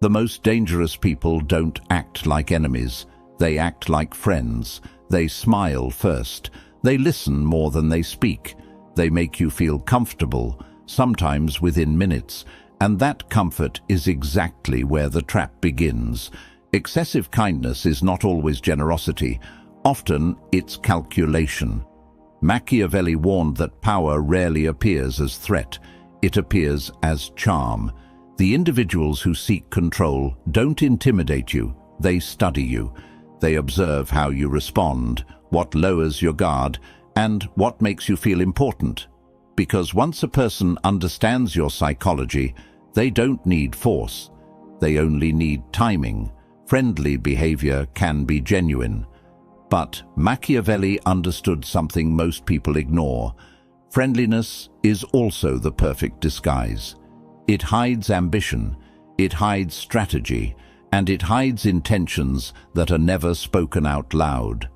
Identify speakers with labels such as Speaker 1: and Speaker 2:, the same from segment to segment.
Speaker 1: The most dangerous people don't act like enemies. They act like friends. They smile first. They listen more than they speak. They make you feel comfortable, sometimes within minutes, and that comfort is exactly where the trap begins. Excessive kindness is not always generosity. Often it's calculation. Machiavelli warned that power rarely appears as threat. It appears as charm. The individuals who seek control don't intimidate you. They study you. They observe how you respond, what lowers your guard, and what makes you feel important. Because once a person understands your psychology, they don't need force. They only need timing. Friendly behavior can be genuine. But Machiavelli understood something most people ignore. Friendliness is also the perfect disguise. It hides ambition, it hides strategy, and it hides intentions that are never spoken out loud.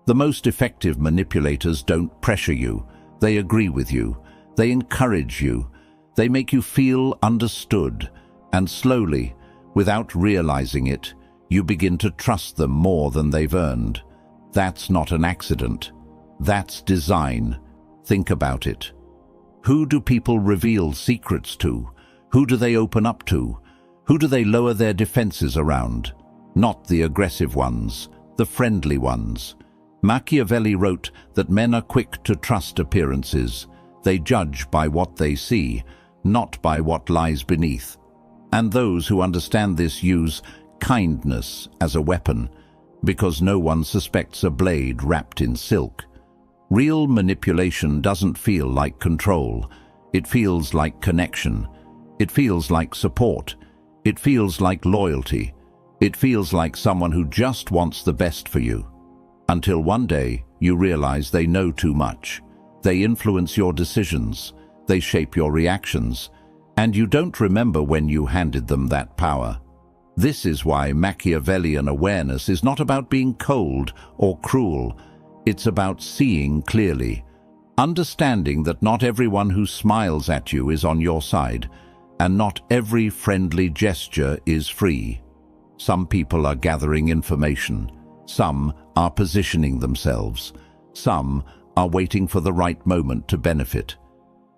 Speaker 1: The most effective manipulators don't pressure you. They agree with you. They encourage you. They make you feel understood. And slowly, without realizing it, you begin to trust them more than they've earned. That's not an accident. That's design. Think about it. Who do people reveal secrets to? Who do they open up to? Who do they lower their defenses around? Not the aggressive ones, the friendly ones. Machiavelli wrote that men are quick to trust appearances. They judge by what they see, not by what lies beneath. And those who understand this use kindness as a weapon, because no one suspects a blade wrapped in silk. Real manipulation doesn't feel like control. It feels like connection. It feels like support. It feels like loyalty. It feels like someone who just wants the best for you. Until one day, you realize they know too much. They influence your decisions. They shape your reactions. And you don't remember when you handed them that power. This is why Machiavellian awareness is not about being cold or cruel. It's about seeing clearly, understanding that not everyone who smiles at you is on your side, and not every friendly gesture is free. Some people are gathering information. Some are positioning themselves. Some are waiting for the right moment to benefit.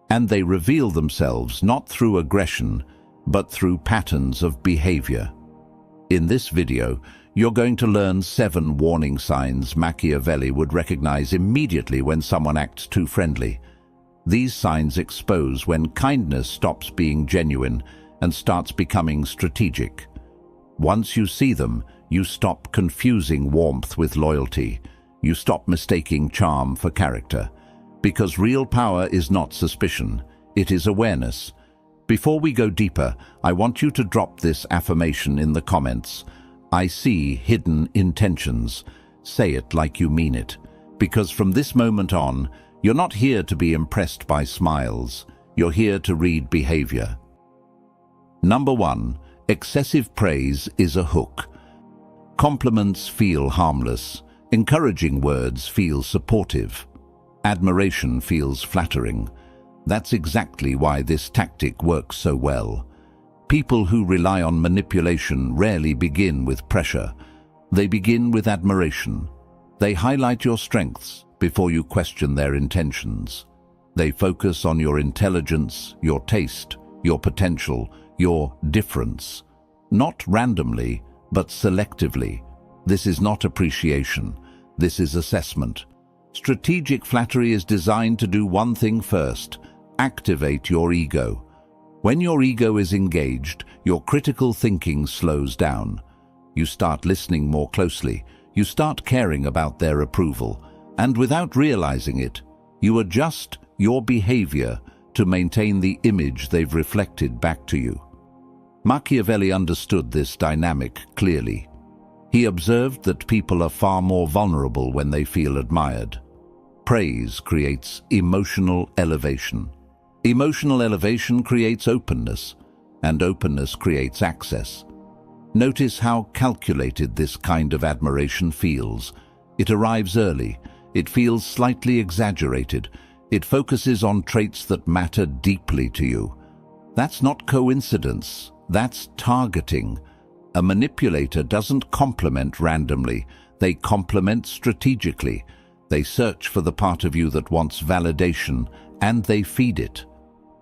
Speaker 1: And they reveal themselves not through aggression, but through patterns of behavior. In this video, you're going to learn 7 warning signs Machiavelli would recognize immediately when someone acts too friendly. These signs expose when kindness stops being genuine and starts becoming strategic. Once you see them, you stop confusing warmth with loyalty. You stop mistaking charm for character. Because real power is not suspicion, it is awareness. Before we go deeper, I want you to drop this affirmation in the comments. I see hidden intentions. Say it like you mean it. Because from this moment on, you're not here to be impressed by smiles. You're here to read behavior. Number 1. Excessive praise is a hook. Compliments feel harmless. Encouraging words feel supportive. Admiration feels flattering. That's exactly why this tactic works so well. People who rely on manipulation rarely begin with pressure. They begin with admiration. They highlight your strengths before you question their intentions. They focus on your intelligence, your taste, your potential, your difference. Not randomly, but selectively. This is not appreciation. This is assessment. Strategic flattery is designed to do one thing first: activate your ego. When your ego is engaged, your critical thinking slows down. You start listening more closely. You start caring about their approval. And without realizing it, you adjust your behavior to maintain the image they've reflected back to you. Machiavelli understood this dynamic clearly. He observed that people are far more vulnerable when they feel admired. Praise creates emotional elevation. Emotional elevation creates openness, and openness creates access. Notice how calculated this kind of admiration feels. It arrives early. It feels slightly exaggerated. It focuses on traits that matter deeply to you. That's not coincidence. That's targeting. A manipulator doesn't compliment randomly, they compliment strategically. They search for the part of you that wants validation, and they feed it.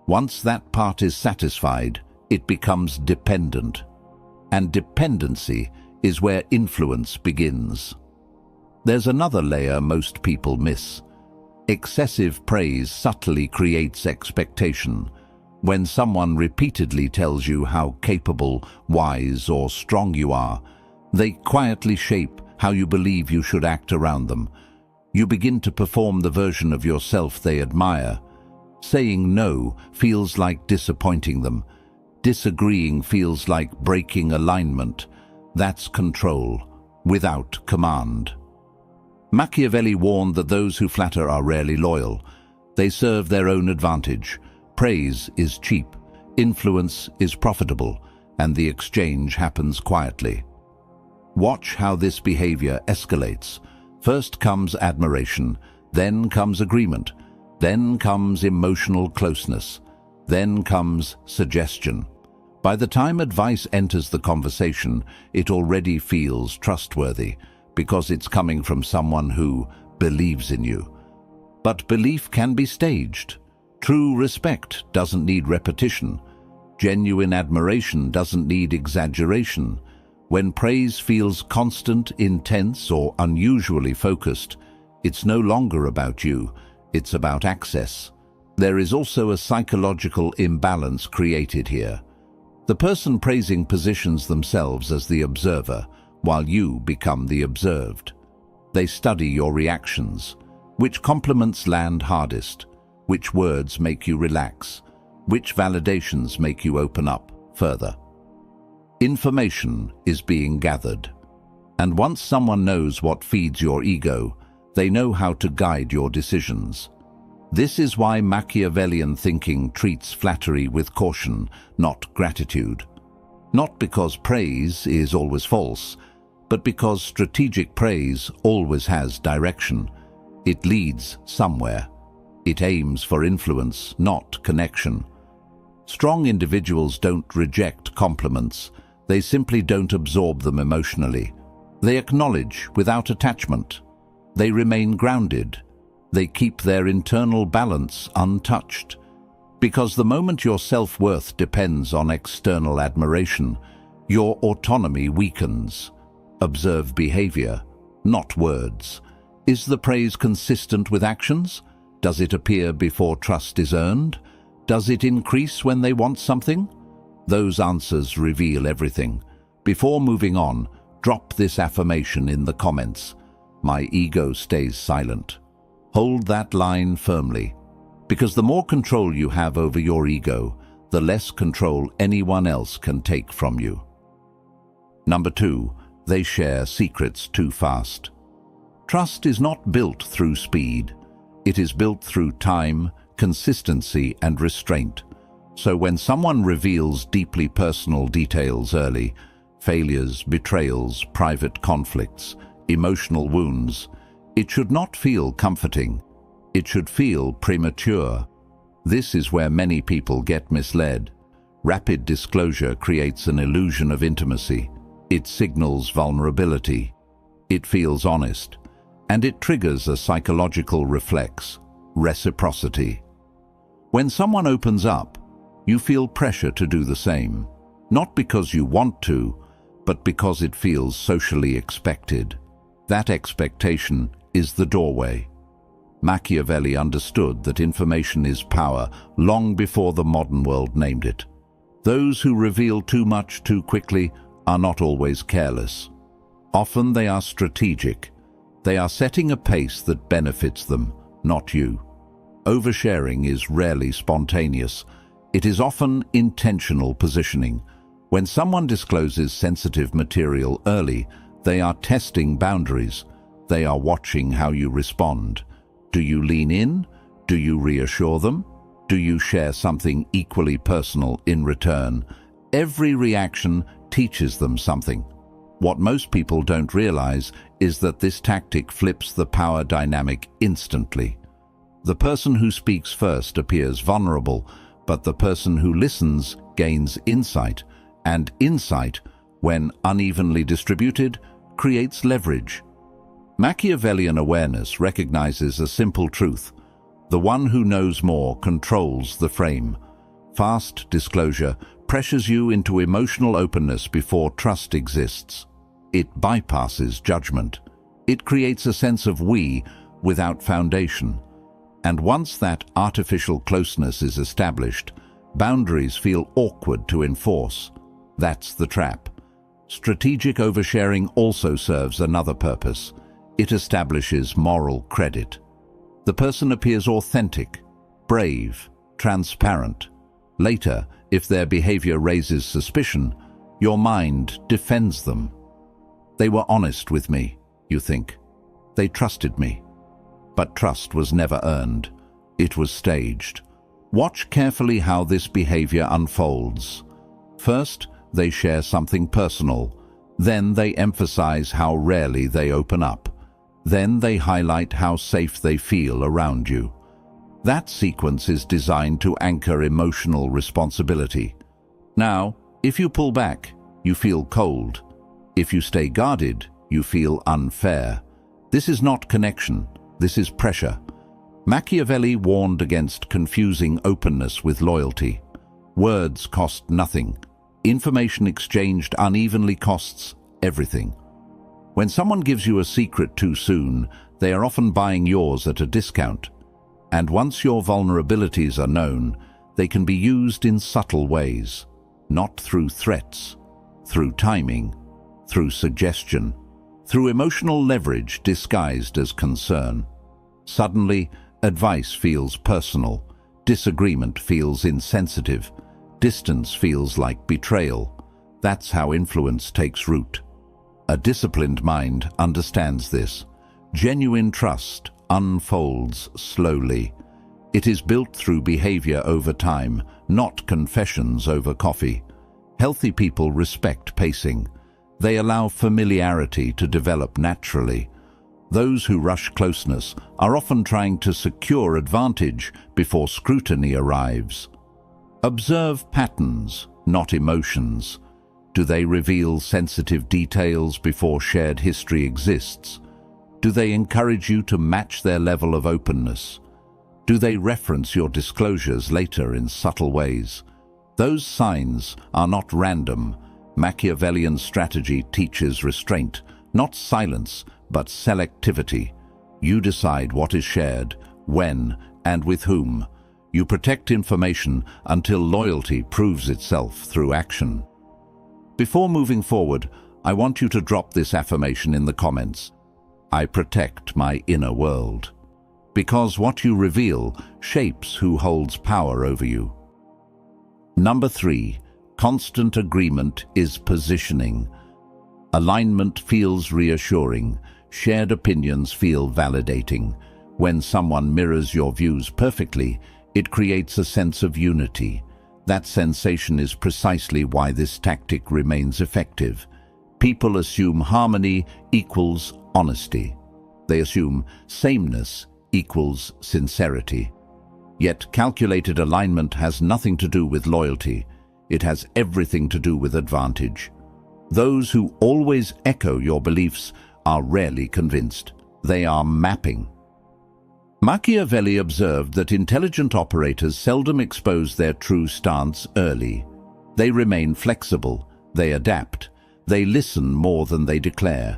Speaker 1: Once that part is satisfied, it becomes dependent. And dependency is where influence begins. There's another layer most people miss. Excessive praise subtly creates expectation. When someone repeatedly tells you how capable, wise, or strong you are, they quietly shape how you believe you should act around them. You begin to perform the version of yourself they admire. Saying no feels like disappointing them. Disagreeing feels like breaking alignment. That's control, without command. Machiavelli warned that those who flatter are rarely loyal. They serve their own advantage. Praise is cheap, influence is profitable, and the exchange happens quietly. Watch how this behavior escalates. First comes admiration, then comes agreement, then comes emotional closeness, then comes suggestion. By the time advice enters the conversation, it already feels trustworthy, because it's coming from someone who believes in you. But belief can be staged. True respect doesn't need repetition. Genuine admiration doesn't need exaggeration. When praise feels constant, intense, or unusually focused, it's no longer about you, it's about access. There is also a psychological imbalance created here. The person praising positions themselves as the observer, while you become the observed. They study your reactions. Which compliments land hardest? Which words make you relax? Which validations make you open up further? Information is being gathered. And once someone knows what feeds your ego, they know how to guide your decisions. This is why Machiavellian thinking treats flattery with caution, not gratitude. Not because praise is always false, but because strategic praise always has direction. It leads somewhere. It aims for influence, not connection. Strong individuals don't reject compliments. They simply don't absorb them emotionally. They acknowledge without attachment. They remain grounded. They keep their internal balance untouched. Because the moment your self-worth depends on external admiration, your autonomy weakens. Observe behavior, not words. Is the praise consistent with actions? Does it appear before trust is earned? Does it increase when they want something? Those answers reveal everything. Before moving on, drop this affirmation in the comments. My ego stays silent. Hold that line firmly, because the more control you have over your ego, the less control anyone else can take from you. Number 2, they share secrets too fast. Trust is not built through speed. It is built through time, consistency, and restraint. So when someone reveals deeply personal details early, failures, betrayals, private conflicts, emotional wounds, it should not feel comforting. It should feel premature. This is where many people get misled. Rapid disclosure creates an illusion of intimacy. It signals vulnerability. It feels honest. And it triggers a psychological reflex, reciprocity. When someone opens up, you feel pressure to do the same. Not because you want to, but because it feels socially expected. That expectation is the doorway. Machiavelli understood that information is power long before the modern world named it. Those who reveal too much too quickly are not always careless. Often they are strategic. They are setting a pace that benefits them, not you. Oversharing is rarely spontaneous. It is often intentional positioning. When someone discloses sensitive material early, they are testing boundaries. They are watching how you respond. Do you lean in? Do you reassure them? Do you share something equally personal in return? Every reaction teaches them something. What most people don't realize is that this tactic flips the power dynamic instantly. The person who speaks first appears vulnerable, but the person who listens gains insight, and insight when unevenly distributed, creates leverage. Machiavellian awareness recognizes a simple truth. The one who knows more controls the frame. Fast disclosure pressures you into emotional openness before trust exists. It bypasses judgment. It creates a sense of we without foundation. And once that artificial closeness is established, boundaries feel awkward to enforce. That's the trap. Strategic oversharing also serves another purpose. It establishes moral credit. The person appears authentic, brave, transparent. Later, if their behavior raises suspicion, your mind defends them. They were honest with me, you think. They trusted me. But trust was never earned. It was staged. Watch carefully how this behavior unfolds. First, they share something personal. Then they emphasize how rarely they open up. Then they highlight how safe they feel around you. That sequence is designed to anchor emotional responsibility. Now, if you pull back, you feel cold. If you stay guarded, you feel unfair. This is not connection. This is pressure. Machiavelli warned against confusing openness with loyalty. Words cost nothing. Information exchanged unevenly costs everything. When someone gives you a secret too soon, they are often buying yours at a discount. And once your vulnerabilities are known, they can be used in subtle ways, not through threats, through timing, through suggestion, through emotional leverage disguised as concern. Suddenly, advice feels personal, disagreement feels insensitive, distance feels like betrayal. That's how influence takes root. A disciplined mind understands this. Genuine trust unfolds slowly. It is built through behavior over time, not confessions over coffee. Healthy people respect pacing. They allow familiarity to develop naturally. Those who rush closeness are often trying to secure advantage before scrutiny arrives. Observe patterns, not emotions. Do they reveal sensitive details before shared history exists? Do they encourage you to match their level of openness? Do they reference your disclosures later in subtle ways? Those signs are not random. Machiavellian strategy teaches restraint, not silence, but selectivity. You decide what is shared, when, and with whom. You protect information until loyalty proves itself through action. Before moving forward, I want you to drop this affirmation in the comments. I protect my inner world. Because what you reveal shapes who holds power over you. Number 3. Constant agreement is positioning. Alignment feels reassuring. Shared opinions feel validating. When someone mirrors your views perfectly, it creates a sense of unity. That sensation is precisely why this tactic remains effective. People assume harmony equals honesty. They assume sameness equals sincerity. Yet calculated alignment has nothing to do with loyalty. It has everything to do with advantage. Those who always echo your beliefs are rarely convinced. They are mapping. Machiavelli observed that intelligent operators seldom expose their true stance early. They remain flexible. They adapt. They listen more than they declare.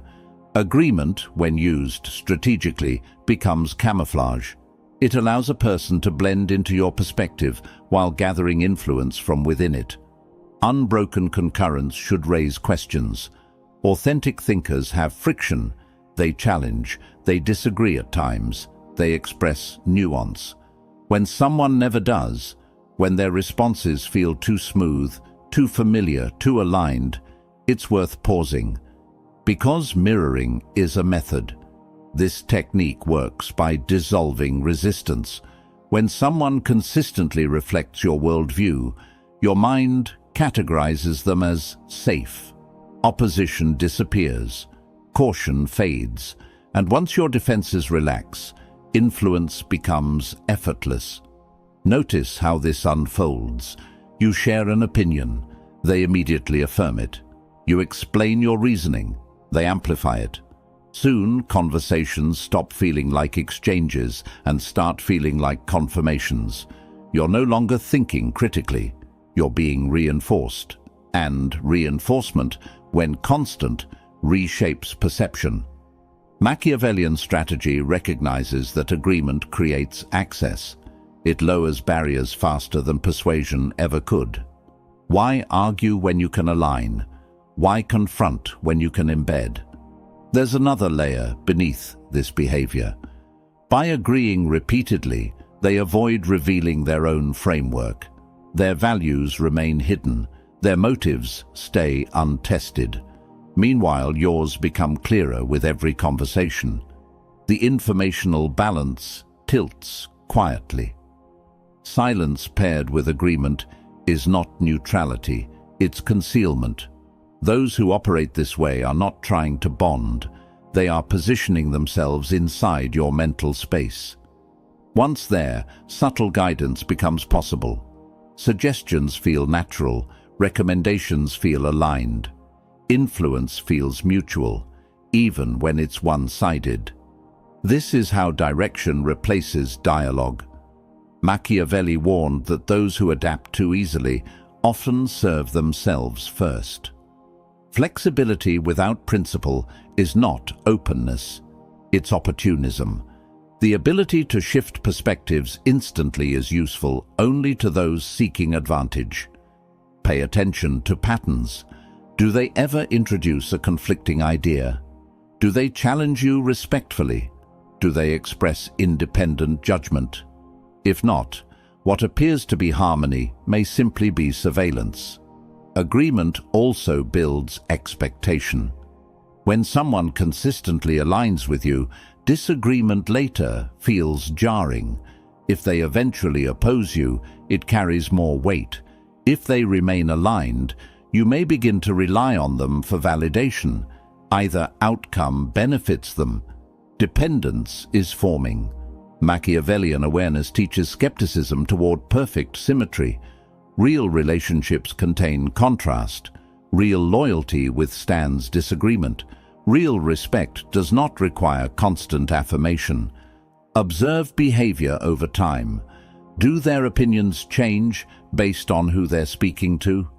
Speaker 1: Agreement, when used strategically, becomes camouflage. It allows a person to blend into your perspective while gathering influence from within it. Unbroken concurrence should raise questions. Authentic thinkers have friction. They challenge. They disagree at times. They express nuance. When someone never does, when their responses feel too smooth, too familiar, too aligned, it's worth pausing. Because mirroring is a method, this technique works by dissolving resistance. When someone consistently reflects your worldview, your mind categorizes them as safe. Opposition disappears, caution fades, and once your defenses relax, influence becomes effortless. Notice how this unfolds. You share an opinion. They immediately affirm it. You explain your reasoning. They amplify it. Soon, conversations stop feeling like exchanges and start feeling like confirmations. You're no longer thinking critically. You're being reinforced. And reinforcement, when constant, reshapes perception. Machiavellian strategy recognizes that agreement creates access. It lowers barriers faster than persuasion ever could. Why argue when you can align? Why confront when you can embed? There's another layer beneath this behavior. By agreeing repeatedly, they avoid revealing their own framework. Their values remain hidden. Their motives stay untested. Meanwhile, yours become clearer with every conversation. The informational balance tilts quietly. Silence paired with agreement is not neutrality, it's concealment. Those who operate this way are not trying to bond. They are positioning themselves inside your mental space. Once there, subtle guidance becomes possible. Suggestions feel natural, recommendations feel aligned. Influence feels mutual, even when it's one-sided. This is how direction replaces dialogue. Machiavelli warned that those who adapt too easily often serve themselves first. Flexibility without principle is not openness, it's opportunism. The ability to shift perspectives instantly is useful only to those seeking advantage. Pay attention to patterns. Do they ever introduce a conflicting idea? Do they challenge you respectfully? Do they express independent judgment? If not, what appears to be harmony may simply be surveillance. Agreement also builds expectation. When someone consistently aligns with you, disagreement later feels jarring. If they eventually oppose you, it carries more weight. If they remain aligned, you may begin to rely on them for validation. Either outcome benefits them. Dependence is forming. Machiavellian awareness teaches skepticism toward perfect symmetry. Real relationships contain contrast. Real loyalty withstands disagreement. Real respect does not require constant affirmation. Observe behavior over time. Do their opinions change based on who they're speaking to?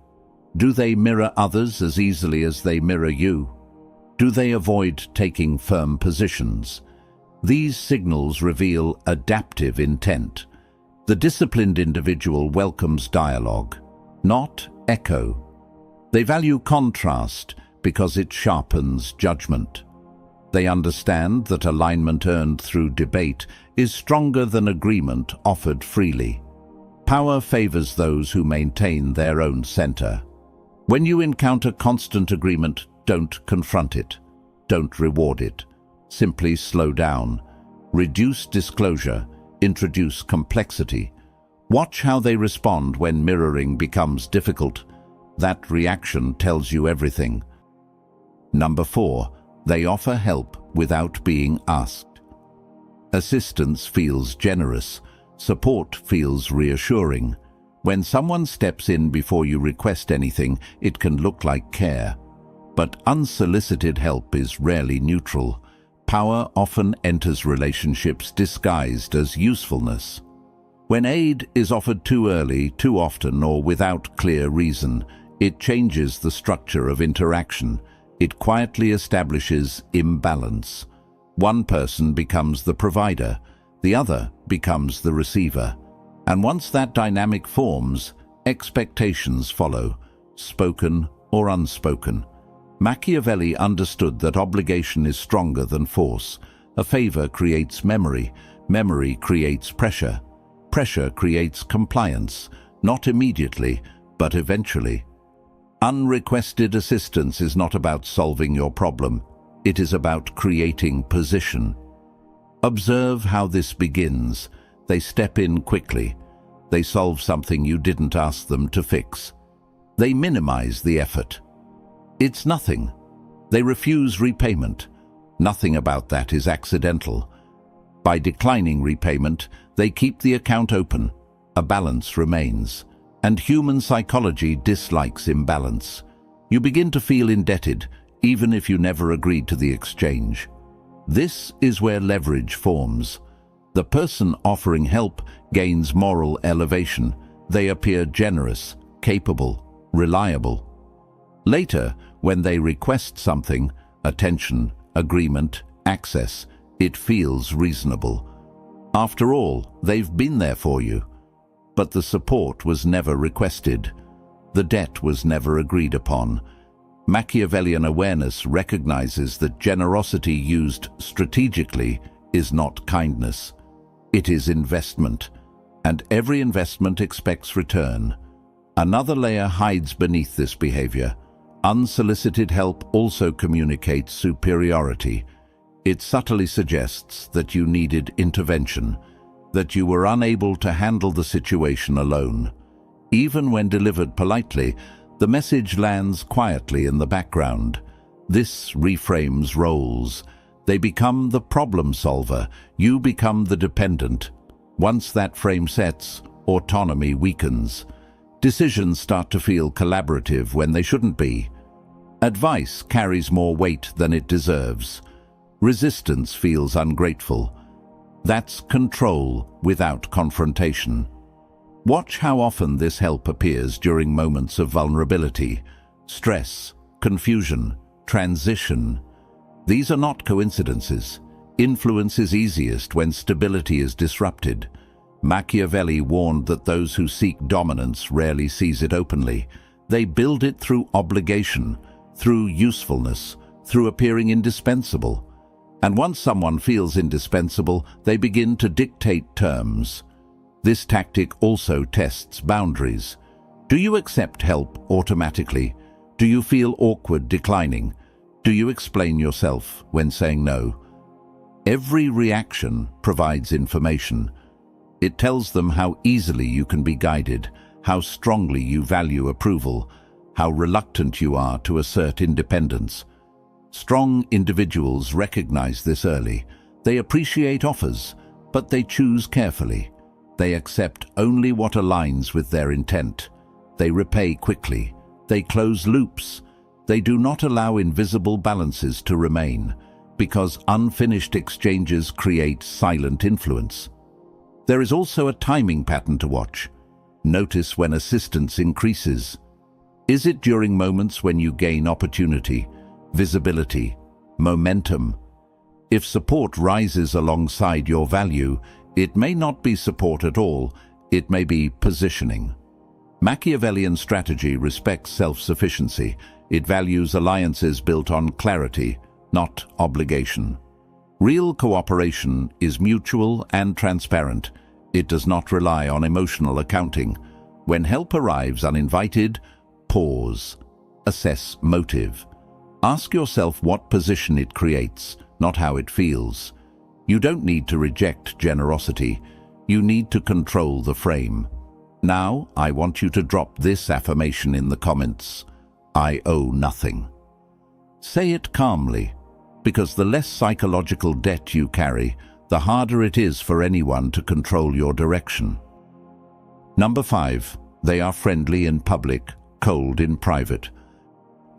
Speaker 1: Do they mirror others as easily as they mirror you? Do they avoid taking firm positions? These signals reveal adaptive intent. The disciplined individual welcomes dialogue, not echo. They value contrast because it sharpens judgment. They understand that alignment earned through debate is stronger than agreement offered freely. Power favors those who maintain their own center. When you encounter constant agreement, don't confront it. Don't reward it. Simply slow down. Reduce disclosure. Introduce complexity. Watch how they respond when mirroring becomes difficult. That reaction tells you everything. Number 4. They offer help without being asked. Assistance feels generous. Support feels reassuring. When someone steps in before you request anything, it can look like care. But unsolicited help is rarely neutral. Power often enters relationships disguised as usefulness. When aid is offered too early, too often, or without clear reason, it changes the structure of interaction. It quietly establishes imbalance. One person becomes the provider, the other becomes the receiver. And once that dynamic forms, expectations follow, spoken or unspoken. Machiavelli understood that obligation is stronger than force. A favor creates memory. Memory creates pressure. Pressure creates compliance, not immediately, but eventually. Unrequested assistance is not about solving your problem. It is about creating position. Observe how this begins. They step in quickly. They solve something you didn't ask them to fix. They minimize the effort. It's nothing. They refuse repayment. Nothing about that is accidental. By declining repayment, they keep the account open. A balance remains. And human psychology dislikes imbalance. You begin to feel indebted, even if you never agreed to the exchange. This is where leverage forms. The person offering help gains moral elevation. They appear generous, capable, reliable. Later, when they request something, attention, agreement, access, it feels reasonable. After all, they've been there for you. But the support was never requested. The debt was never agreed upon. Machiavellian awareness recognizes that generosity used strategically is not kindness. It is investment, and every investment expects return. Another layer hides beneath this behavior. Unsolicited help also communicates superiority. It subtly suggests that you needed intervention, that you were unable to handle the situation alone. Even when delivered politely, the message lands quietly in the background. This reframes roles. They become the problem solver, you become the dependent. Once that frame sets, autonomy weakens. Decisions start to feel collaborative when they shouldn't be. Advice carries more weight than it deserves. Resistance feels ungrateful. That's control without confrontation. Watch how often this help appears during moments of vulnerability, stress, confusion, transition. These are not coincidences. Influence is easiest when stability is disrupted. Machiavelli warned that those who seek dominance rarely seize it openly. They build it through obligation, through usefulness, through appearing indispensable. And once someone feels indispensable, they begin to dictate terms. This tactic also tests boundaries. Do you accept help automatically? Do you feel awkward declining? Do you explain yourself when saying no? Every reaction provides information. It tells them how easily you can be guided, how strongly you value approval, how reluctant you are to assert independence. Strong individuals recognize this early. They appreciate offers, but they choose carefully. They accept only what aligns with their intent. They repay quickly. They close loops. They do not allow invisible balances to remain, because unfinished exchanges create silent influence. There is also a timing pattern to watch. Notice when assistance increases. Is it during moments when you gain opportunity, visibility, momentum? If support rises alongside your value, it may not be support at all, it may be positioning. Machiavellian strategy respects self-sufficiency. It values alliances built on clarity, not obligation. Real cooperation is mutual and transparent. It does not rely on emotional accounting. When help arrives uninvited, pause. Assess motive. Ask yourself what position it creates, not how it feels. You don't need to reject generosity. You need to control the frame. Now, I want you to drop this affirmation in the comments. I owe nothing. Say it calmly, because the less psychological debt you carry, the harder it is for anyone to control your direction. Number 5. They are friendly in public, cold in private.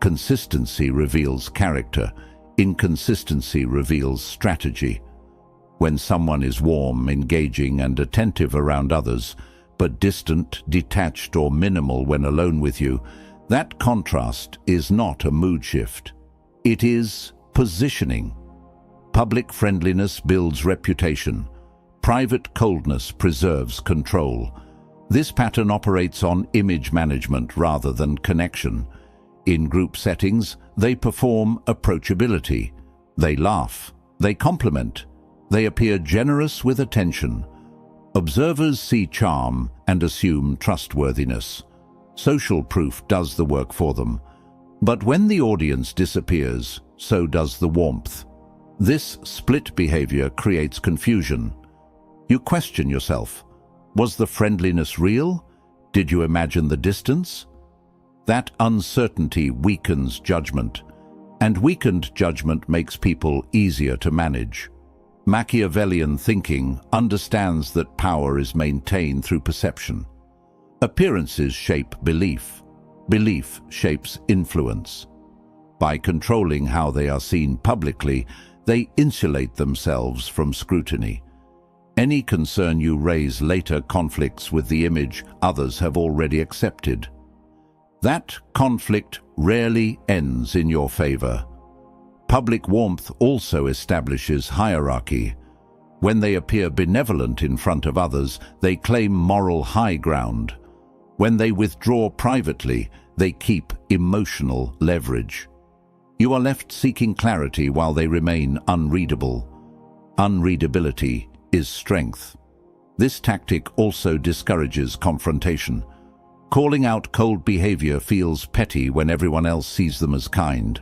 Speaker 1: Consistency reveals character. Inconsistency reveals strategy. When someone is warm, engaging, and attentive around others, but distant, detached, or minimal when alone with you, that contrast is not a mood shift. It is positioning. Public friendliness builds reputation. Private coldness preserves control. This pattern operates on image management rather than connection. In group settings, they perform approachability. They laugh. They compliment. They appear generous with attention. Observers see charm and assume trustworthiness. Social proof does the work for them. But when the audience disappears, so does the warmth. This split behavior creates confusion. You question yourself. Was the friendliness real? Did you imagine the distance? That uncertainty weakens judgment, and weakened judgment makes people easier to manage. Machiavellian thinking understands that power is maintained through perception. Appearances shape belief. Belief shapes influence. By controlling how they are seen publicly, they insulate themselves from scrutiny. Any concern you raise later conflicts with the image others have already accepted. That conflict rarely ends in your favor. Public warmth also establishes hierarchy. When they appear benevolent in front of others, they claim moral high ground. When they withdraw privately, they keep emotional leverage. You are left seeking clarity while they remain unreadable. Unreadability is strength. This tactic also discourages confrontation. Calling out cold behavior feels petty when everyone else sees them as kind.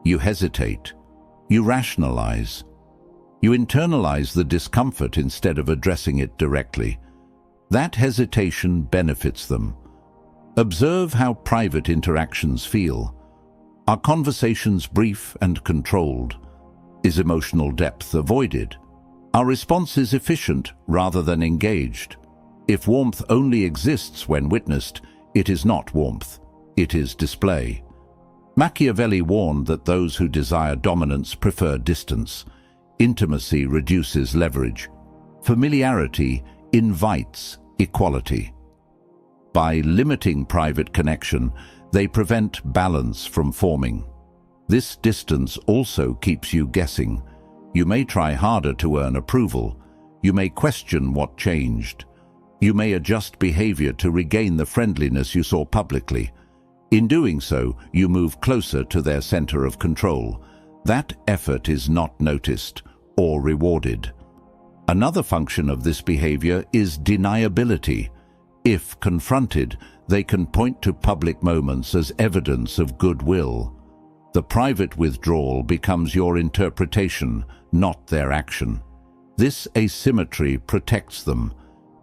Speaker 1: You hesitate. You rationalize. You internalize the discomfort instead of addressing it directly. That hesitation benefits them. Observe how private interactions feel. Are conversations brief and controlled? Is emotional depth avoided? Are responses efficient rather than engaged? If warmth only exists when witnessed, it is not warmth, it is display. Machiavelli warned that those who desire dominance prefer distance. Intimacy reduces leverage. Familiarity invites equality. By limiting private connection, they prevent balance from forming. This distance also keeps you guessing. You may try harder to earn approval. You may question what changed. You may adjust behavior to regain the friendliness you saw publicly. In doing so, you move closer to their center of control. That effort is not noticed or rewarded. Another function of this behavior is deniability. If confronted, they can point to public moments as evidence of goodwill. The private withdrawal becomes your interpretation, not their action. This asymmetry protects them.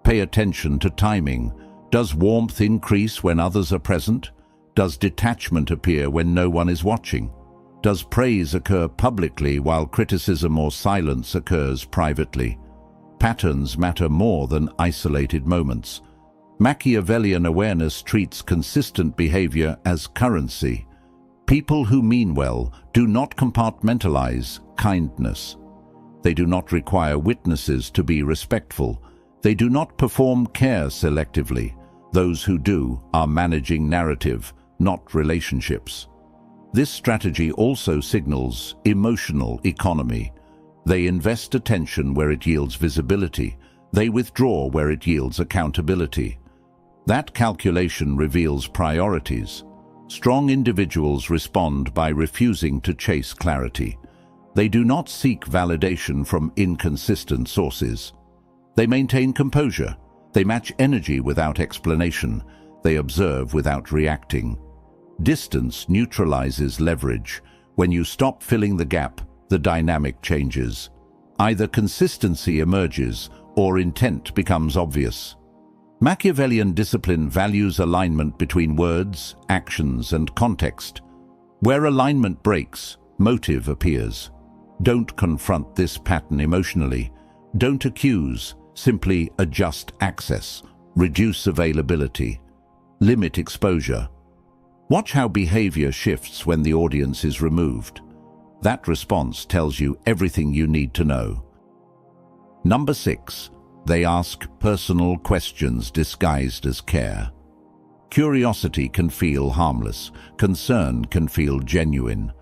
Speaker 1: Pay attention to timing. Does warmth increase when others are present? Does detachment appear when no one is watching? Does praise occur publicly while criticism or silence occurs privately? Patterns matter more than isolated moments. Machiavellian awareness treats consistent behavior as currency. People who mean well do not compartmentalize kindness. They do not require witnesses to be respectful. They do not perform care selectively. Those who do are managing narrative, not relationships. This strategy also signals emotional economy. They invest attention where it yields visibility. They withdraw where it yields accountability. That calculation reveals priorities. Strong individuals respond by refusing to chase clarity. They do not seek validation from inconsistent sources. They maintain composure. They match energy without explanation. They observe without reacting. Distance neutralizes leverage. When you stop filling the gap, the dynamic changes. Either consistency emerges or intent becomes obvious. Machiavellian discipline values alignment between words, actions, and context. Where alignment breaks, motive appears. Don't confront this pattern emotionally. Don't accuse, simply adjust access, reduce availability, limit exposure. Watch how behavior shifts when the audience is removed. That response tells you everything you need to know. Number 6. They ask personal questions disguised as care. Curiosity can feel harmless. Concern can feel genuine.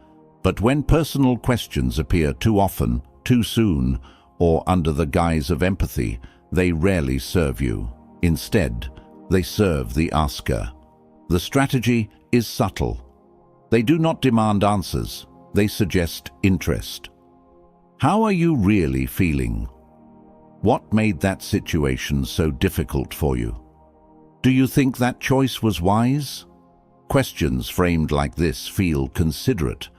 Speaker 1: But when personal questions appear too often, too soon, or under the guise of empathy, they rarely serve you. Instead, they serve the asker. The strategy is subtle. They do not demand answers. They suggest interest. How are you really feeling? What made that situation so difficult for you? Do you think that choice was wise? Questions framed like this feel considerate.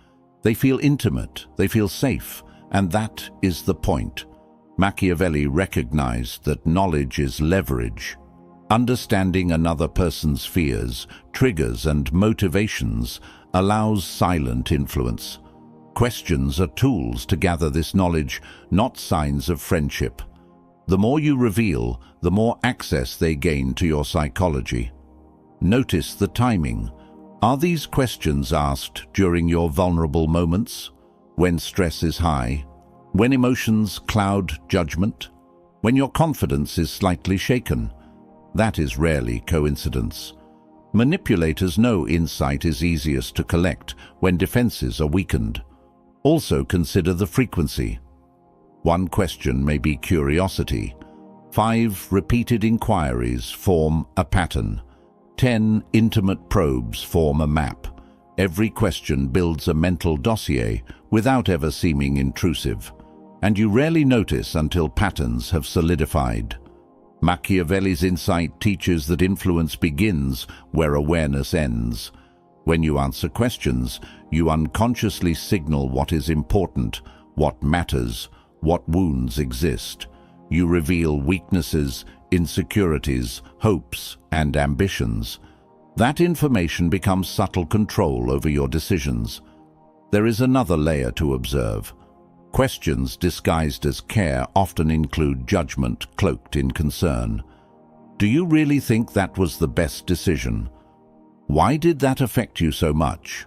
Speaker 1: They feel intimate, they feel safe, and that is the point. Machiavelli recognized that knowledge is leverage. Understanding another person's fears, triggers, and motivations allows silent influence. Questions are tools to gather this knowledge, not signs of friendship. The more you reveal, the more access they gain to your psychology. Notice the timing. Are these questions asked during your vulnerable moments, when stress is high, when emotions cloud judgment, when your confidence is slightly shaken? That is rarely coincidence. Manipulators know insight is easiest to collect when defenses are weakened. Also consider the frequency. One question may be curiosity. 5 repeated inquiries form a pattern. 10 intimate probes form a map. Every question builds a mental dossier without ever seeming intrusive, and you rarely notice until patterns have solidified. Machiavelli's insight teaches that influence begins where awareness ends. When you answer questions, you unconsciously signal what is important, what matters, what wounds exist. You reveal weaknesses, insecurities, hopes, and ambitions. That information becomes subtle control over your decisions. There is another layer to observe. Questions disguised as care often include judgment cloaked in concern. Do you really think that was the best decision? Why did that affect you so much?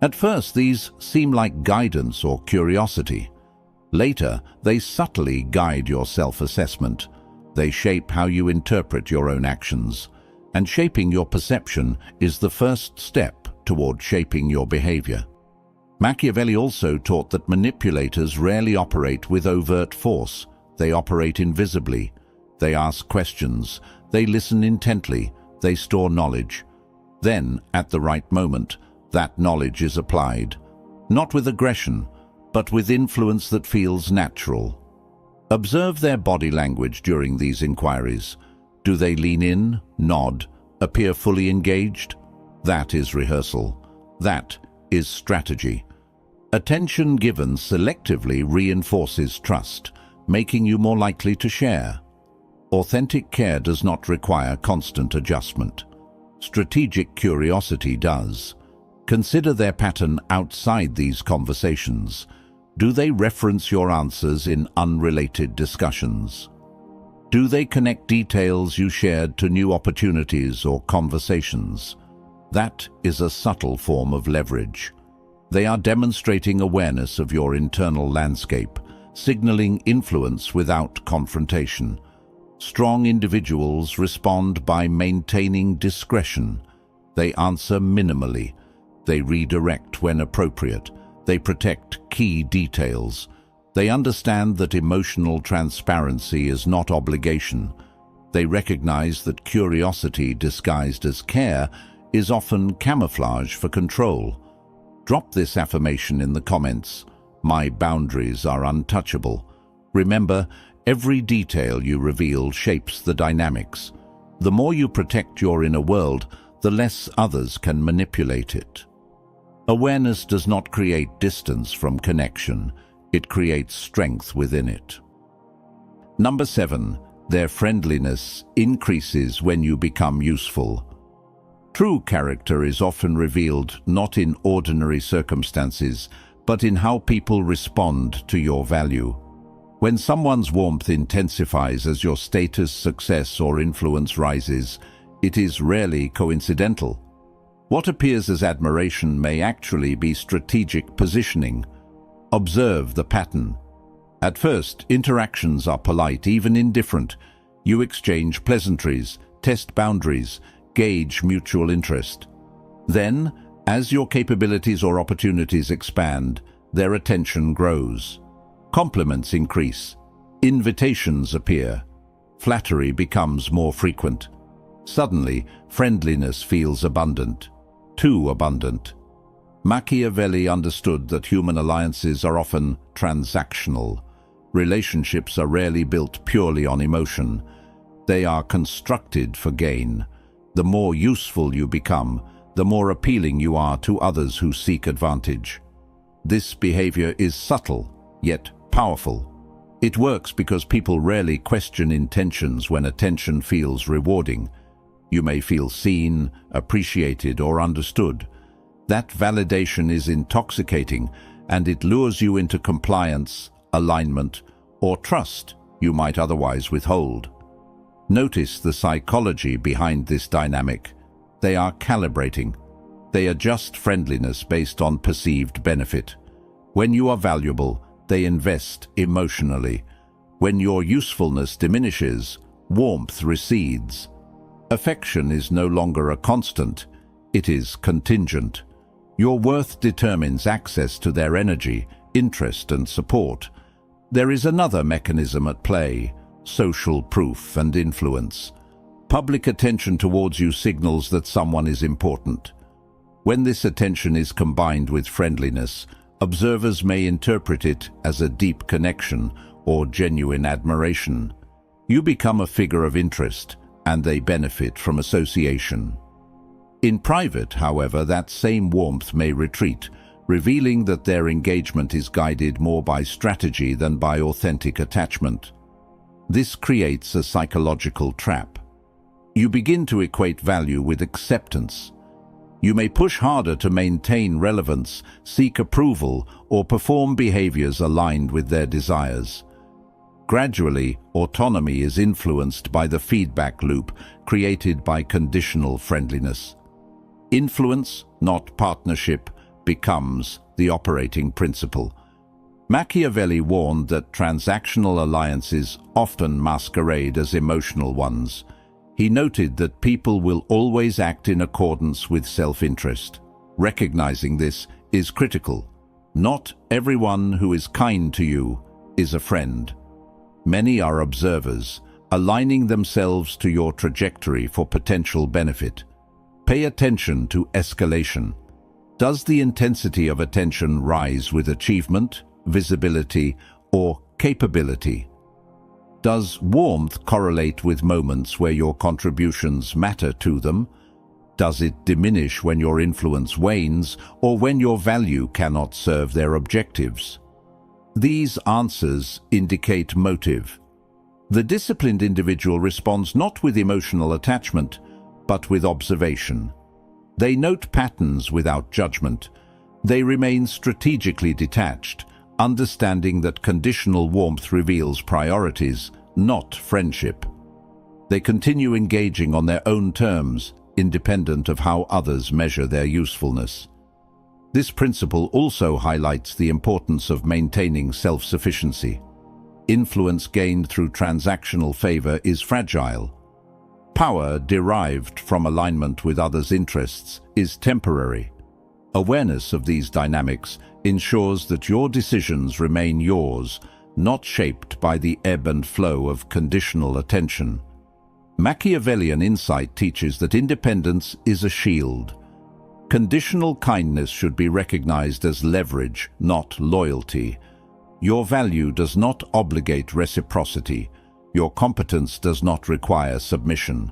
Speaker 1: At first, these seem like guidance or curiosity. Later, they subtly guide your self-assessment. They shape how you interpret your own actions. And shaping your perception is the first step toward shaping your behavior. Machiavelli also taught that manipulators rarely operate with overt force. They operate invisibly. They ask questions. They listen intently. They store knowledge. Then, at the right moment, that knowledge is applied. Not with aggression, but with influence that feels natural. Observe their body language during these inquiries. Do they lean in, nod, appear fully engaged? That is rehearsal. That is strategy. Attention given selectively reinforces trust, making you more likely to share. Authentic care does not require constant adjustment. Strategic curiosity does. Consider their pattern outside these conversations. Do they reference your answers in unrelated discussions? Do they connect details you shared to new opportunities or conversations? That is a subtle form of leverage. They are demonstrating awareness of your internal landscape, signaling influence without confrontation. Strong individuals respond by maintaining discretion. They answer minimally. They redirect when appropriate. They protect key details. They understand that emotional transparency is not obligation. They recognize that curiosity disguised as care is often camouflage for control. Drop this affirmation in the comments. My boundaries are untouchable. Remember, every detail you reveal shapes the dynamics. The more you protect your inner world, the less others can manipulate it. Awareness does not create distance from connection. It creates strength within it. Number 7. Their friendliness increases when you become useful. True character is often revealed not in ordinary circumstances, but in how people respond to your value. When someone's warmth intensifies as your status, success, or influence rises, it is rarely coincidental. What appears as admiration may actually be strategic positioning. Observe the pattern. At first, interactions are polite, even indifferent. You exchange pleasantries, test boundaries, gauge mutual interest. Then, as your capabilities or opportunities expand, their attention grows. Compliments increase. Invitations appear. Flattery becomes more frequent. Suddenly, friendliness feels abundant. Too abundant. Machiavelli understood that human alliances are often transactional. Relationships are rarely built purely on emotion. They are constructed for gain. The more useful you become, the more appealing you are to others who seek advantage. This behavior is subtle, yet powerful. It works because people rarely question intentions when attention feels rewarding. You may feel seen, appreciated, or understood. That validation is intoxicating, and it lures you into compliance, alignment, or trust you might otherwise withhold. Notice the psychology behind this dynamic. They are calibrating. They adjust friendliness based on perceived benefit. When you are valuable, they invest emotionally. When your usefulness diminishes, warmth recedes. Affection is no longer a constant, it is contingent. Your worth determines access to their energy, interest, and support. There is another mechanism at play: social proof and influence. Public attention towards you signals that someone is important. When this attention is combined with friendliness, observers may interpret it as a deep connection or genuine admiration. You become a figure of interest, and they benefit from association. In private, however, that same warmth may retreat, revealing that their engagement is guided more by strategy than by authentic attachment. This creates a psychological trap. You begin to equate value with acceptance. You may push harder to maintain relevance, seek approval, or perform behaviors aligned with their desires. Gradually, autonomy is influenced by the feedback loop created by conditional friendliness. Influence, not partnership, becomes the operating principle. Machiavelli warned that transactional alliances often masquerade as emotional ones. He noted that people will always act in accordance with self-interest. Recognizing this is critical. Not everyone who is kind to you is a friend. Many are observers, aligning themselves to your trajectory for potential benefit. Pay attention to escalation. Does the intensity of attention rise with achievement, visibility, or capability? Does warmth correlate with moments where your contributions matter to them? Does it diminish when your influence wanes or when your value cannot serve their objectives? These answers indicate motive. The disciplined individual responds not with emotional attachment, but with observation. They note patterns without judgment. They remain strategically detached, understanding that conditional warmth reveals priorities, not friendship. They continue engaging on their own terms, independent of how others measure their usefulness. This principle also highlights the importance of maintaining self-sufficiency. Influence gained through transactional favor is fragile. Power derived from alignment with others' interests is temporary. Awareness of these dynamics ensures that your decisions remain yours, not shaped by the ebb and flow of conditional attention. Machiavellian insight teaches that independence is a shield. Conditional kindness should be recognized as leverage, not loyalty. Your value does not obligate reciprocity. Your competence does not require submission.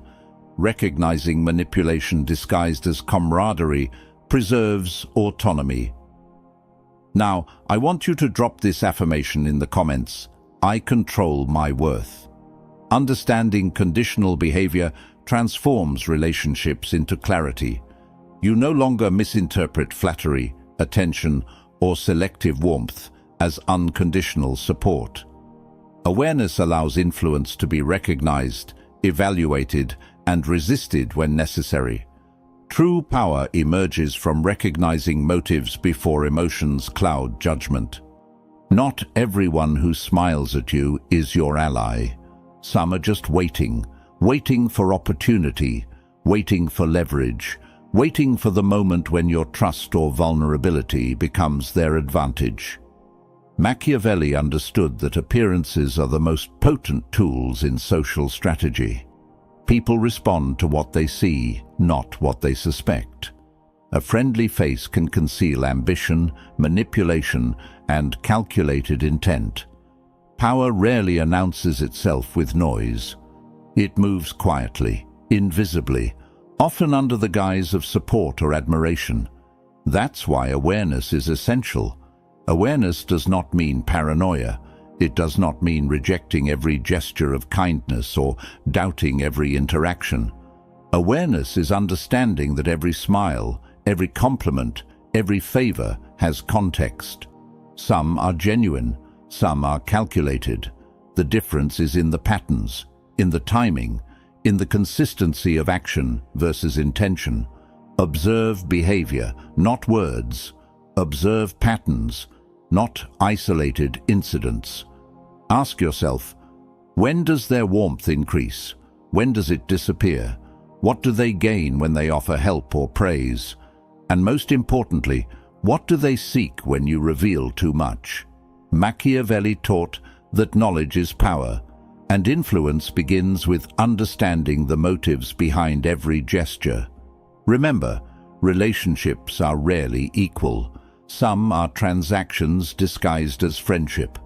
Speaker 1: Recognizing manipulation disguised as camaraderie preserves autonomy. Now, I want you to drop this affirmation in the comments. I control my worth. Understanding conditional behavior transforms relationships into clarity. You no longer misinterpret flattery, attention, or selective warmth as unconditional support. Awareness allows influence to be recognized, evaluated, and resisted when necessary. True power emerges from recognizing motives before emotions cloud judgment. Not everyone who smiles at you is your ally. Some are just waiting for opportunity, waiting for leverage, waiting for the moment when your trust or vulnerability becomes their advantage. Machiavelli understood that appearances are the most potent tools in social strategy. People respond to what they see, not what they suspect. A friendly face can conceal ambition, manipulation, and calculated intent. Power rarely announces itself with noise. It moves quietly, invisibly, often under the guise of support or admiration. That's why awareness is essential. Awareness does not mean paranoia. It does not mean rejecting every gesture of kindness or doubting every interaction. Awareness is understanding that every smile, every compliment, every favor has context. Some are genuine, some are calculated. The difference is in the patterns, in the timing, in the consistency of action versus intention. Observe behavior, not words. Observe patterns, not isolated incidents. Ask yourself, when does their warmth increase? When does it disappear? What do they gain when they offer help or praise? And most importantly, what do they seek when you reveal too much? Machiavelli taught that knowledge is power, and influence begins with understanding the motives behind every gesture. Remember, relationships are rarely equal. Some are transactions disguised as friendship.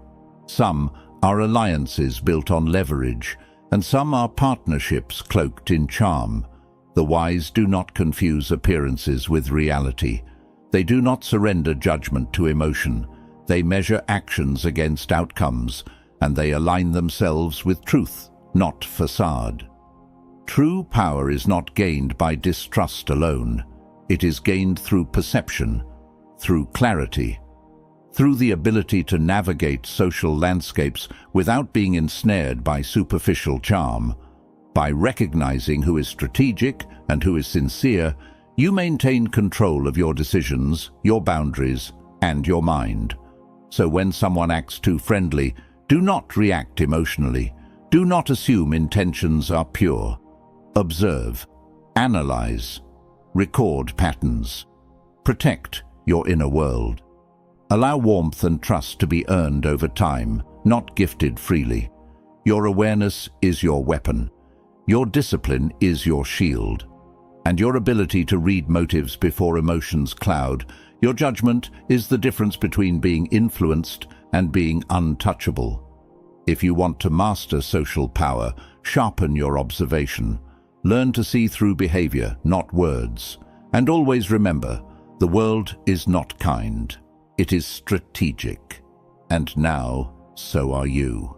Speaker 1: Some are alliances built on leverage, and some are partnerships cloaked in charm. The wise do not confuse appearances with reality. They do not surrender judgment to emotion. They measure actions against outcomes, and they align themselves with truth, not facade. True power is not gained by distrust alone. It is gained through perception, through clarity, through the ability to navigate social landscapes without being ensnared by superficial charm. By recognizing who is strategic and who is sincere, you maintain control of your decisions, your boundaries, and your mind. So when someone acts too friendly, do not react emotionally. Do not assume intentions are pure. Observe, analyze, record patterns. Protect your inner world. Allow warmth and trust to be earned over time, not gifted freely. Your awareness is your weapon. Your discipline is your shield. And your ability to read motives before emotions cloud, your judgment is the difference between being influenced and being untouchable. If you want to master social power, sharpen your observation. Learn to see through behavior, not words. And always remember, the world is not kind. It is strategic. And now, so are you.